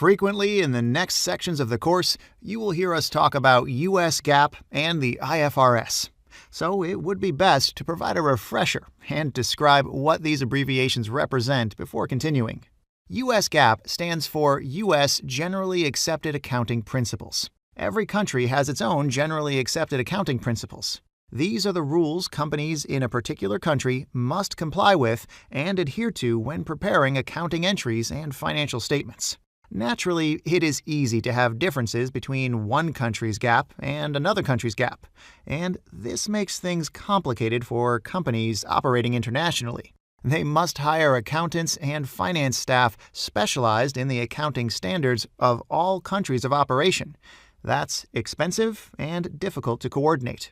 Frequently in the next sections of the course, you will hear us talk about US GAAP and the IFRS. So it would be best to provide a refresher and describe what these abbreviations represent before continuing. US GAAP stands for US Generally Accepted Accounting Principles. Every country has its own generally accepted accounting principles. These are the rules companies in a particular country must comply with and adhere to when preparing accounting entries and financial statements. Naturally, it is easy to have differences between one country's GAAP and another country's GAAP, and this makes things complicated for companies operating internationally. They must hire accountants and finance staff specialized in the accounting standards of all countries of operation. That's expensive and difficult to coordinate.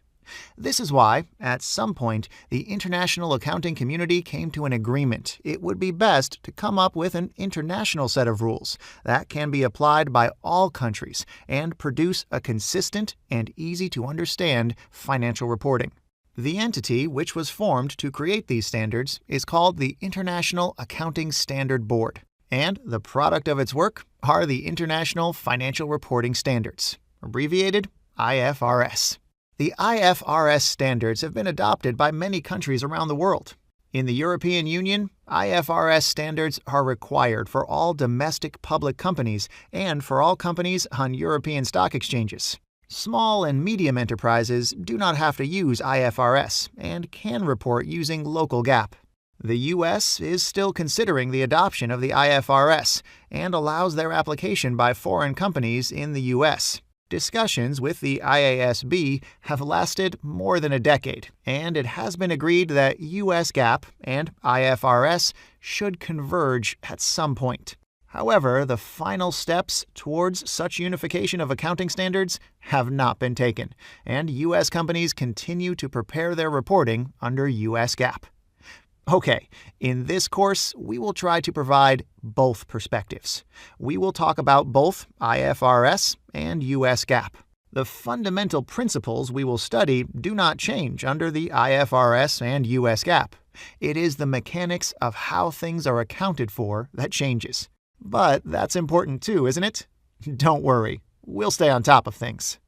This is why, at some point, the international accounting community came to an agreement it would be best to come up with an international set of rules that can be applied by all countries and produce a consistent and easy-to-understand financial reporting. The entity which was formed to create these standards is called the International Accounting Standard Board, and the product of its work are the International Financial Reporting Standards, abbreviated IFRS. The IFRS standards have been adopted by many countries around the world. In the European Union, IFRS standards are required for all domestic public companies and for all companies on European stock exchanges. Small and medium enterprises do not have to use IFRS and can report using local GAAP. The U.S. is still considering the adoption of the IFRS and allows their application by foreign companies in the U.S. Discussions with the IASB have lasted more than a decade, and it has been agreed that US GAAP and IFRS should converge at some point. However, the final steps towards such unification of accounting standards have not been taken, and US companies continue to prepare their reporting under US GAAP. Okay, in this course, we will try to provide both perspectives. We will talk about both IFRS and US GAAP. The fundamental principles we will study do not change under the IFRS and US GAAP. It is the mechanics of how things are accounted for that changes. But that's important too, isn't it? Don't worry, we'll stay on top of things.